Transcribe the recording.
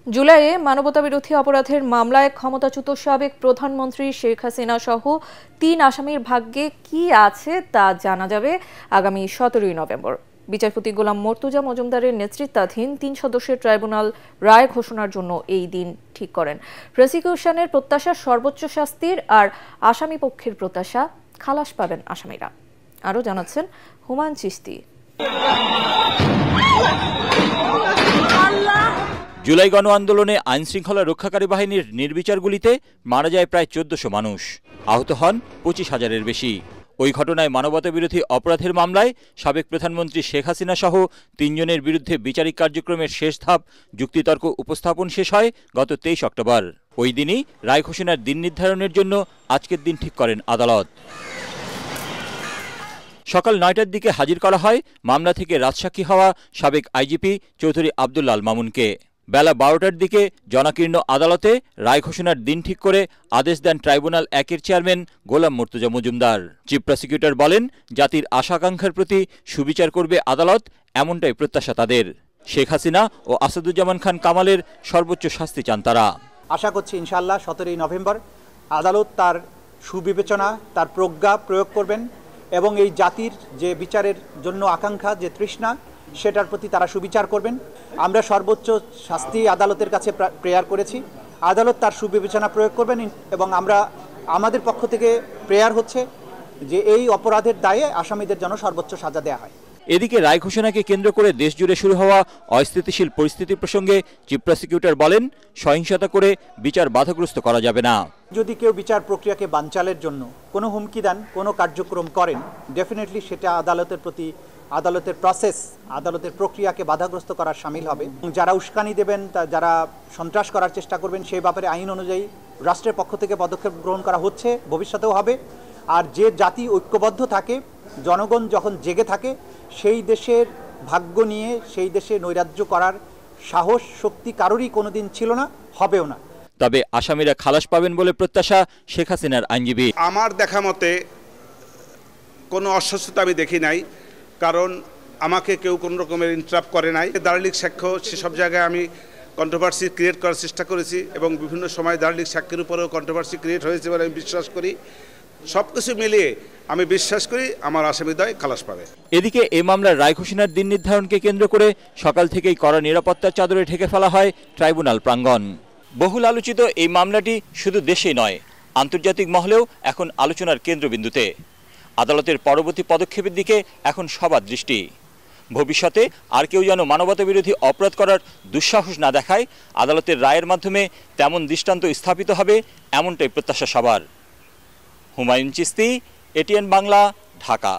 জুলাইয়ে মানবতাবিরোধী অপরাধের মামলায় ক্ষমতাচ্যুত সাবেক প্রধানমন্ত্রী শেখ হাসিনা সহ ৩ আসামির ভাগ্যে কি আছে তা জানা যাবে আগামী ১৭ নভেম্বর। বিচারপতি গোলাম মর্তুজা মজুমদারের নেতৃত্বাধীন ৩ সদস্যের ট্রাইব্যুনাল রায় ঘোষণার জন্য এই দিন ঠিক করেন। প্রসিকিউশনের প্রত্যাশা সর্বোচ্চ শাস্তির, আর আসামি পক্ষের প্রত্যাশা খালাস পাবেন আসামিরা। আরও জানাচ্ছেন হুমায়ুন চিশতি। জুলাই গণ আন্দোলনে আইনশৃঙ্খলা রক্ষাকারী বাহিনীর নির্বিচার গুলিতে মারা যায় প্রায় ১৪০০ মানুষ, আহত হন ২৫,০০০-এর বেশি। ওই ঘটনায় মানবতাবিরোধী অপরাধের মামলায় সাবেক প্রধানমন্ত্রী শেখ হাসিনা সহ ৩ জনের বিরুদ্ধে বিচারিক কার্যক্রমের শেষ ধাপ যুক্তিতর্ক উপস্থাপন শেষ হয় গত ২৩ অক্টোবর। ওই দিনই রায় ঘোষণার দিন নির্ধারণের জন্য আজকের দিন ঠিক করেন আদালত। সকাল ৯টার দিকে হাজির করা হয় মামলা থেকে রাজসাক্ষী হওয়া সাবেক আইজিপি চৌধুরী আব্দুল আল মামুনকে। বেলা ১২টার দিকে জনাকীর্ণ আদালতে রায় ঘোষণার দিন ঠিক করে আদেশ দেন ট্রাইব্যুনাল ১-এর চেয়ারম্যান গোলাম মর্তুজা মজুমদার। চিফ প্রসিকিউটর বলেন, জাতির আশা-আকাঙ্ক্ষার প্রতি সুবিচার করবে আদালত, এমনটাই প্রত্যাশা তাদের। শেখ হাসিনা ও আসাদুজ্জামান খান কামালের সর্বোচ্চ শাস্তি চান তারা। আশা করছি ইনশাআল্লাহ ১৭ নভেম্বর আদালত তার সুবিবেচনা, তার প্রজ্ঞা প্রয়োগ করবেন এবং এই জাতির যে বিচারের জন্য আকাঙ্ক্ষা, যে তৃষ্ণা, সেটার প্রতি তারা সুবিচার করবেন। আমরা সর্বোচ্চ শাস্তি আদালতের কাছে প্রেয়ার করেছি, আদালত তার সুবিবেচনা প্রয়োগ করবেন এবং আমাদের পক্ষ থেকে প্রেয়ার হচ্ছে যে এই অপরাধের দায়ে আসামিদের জন্য সর্বোচ্চ সাজা দেওয়া হয়। এদিকে রায় ঘোষণাকে কেন্দ্র করে দেশজুড়ে শুরু হওয়া অস্থিতিশীল পরিস্থিতি প্রসঙ্গে চিফ প্রসিকিউটর বলেন, সহিংসতা করে বিচার বাধাগ্রস্ত করা যাবে না। যদি কেউ বিচার প্রক্রিয়াকে বানচালের জন্য কোনো হুমকি দেন, কোনো কার্যক্রম করেন, ডেফিনেটলি সেটা আদালতের প্রতি, আদালতের প্রসেস, আদালতের প্রক্রিয়াকে বাধাগ্রস্ত করার শামিল হবে। যারা উস্কানি দেবেন, যারা সন্ত্রাস করার চেষ্টা করবেন, সেই ব্যাপারে আইন অনুযায়ী রাষ্ট্রের পক্ষ থেকে পদক্ষেপ গ্রহণ করা হচ্ছে, ভবিষ্যতেও হবে। আর যে জাতি ঐক্যবদ্ধ থাকে, জনগণ যখন জেগে থাকে, সেই দেশের ভাগ্য নিয়ে সেই দেশে নৈরাজ্য করার সাহস, শক্তি কারোরই কোনোদিন ছিল না, হবেও না। তবে আসামিরা খালাস পাবেন বলে প্রত্যাশা শেখ হাসিনার আইনজীবী। আমার দেখা মতে কোনো অস্বস্থতা আমি দেখি নাই, কারণ আমাকে কেউ কোনো রকমের ইন্টারাপ্ট করে নাই। দালালিক সাক্ষ্য, সেসব জায়গায় আমি কন্ট্রোভার্সি ক্রিয়েট করার চেষ্টা করেছি এবং বিভিন্ন সময় দালালিক সাক্ষ্যের উপরেও কন্ট্রোভার্সি ক্রিয়েট হয়েছে বলে আমি বিশ্বাস করি। সব কিছু মিলিয়ে আমি বিশ্বাস করি আমার আসামিদ্বয় খালাস পাবে। এদিকে এই মামলার রায় ঘোষণার দিন নির্ধারণকে কেন্দ্র করে সকাল থেকেই কড়া নিরাপত্তার চাদরে ঢেকে ফেলা হয় ট্রাইব্যুনাল প্রাঙ্গণ। বহুল আলোচিত এই মামলাটি শুধু দেশেই নয়, আন্তর্জাতিক মহলেও এখন আলোচনার কেন্দ্রবিন্দুতে। আদালতের পরবর্তী পদক্ষেপের দিকে এখন সবার দৃষ্টি। ভবিষ্যতে আর কেউ যেন মানবতাবিরোধী অপরাধ করার দুঃসাহস না দেখায়, আদালতের রায়ের মাধ্যমে তেমন দৃষ্টান্ত স্থাপিত হবে, এমনটাই প্রত্যাশা সবার। হুমায়ুন চিশতি, এটিএন বাংলা, ঢাকা।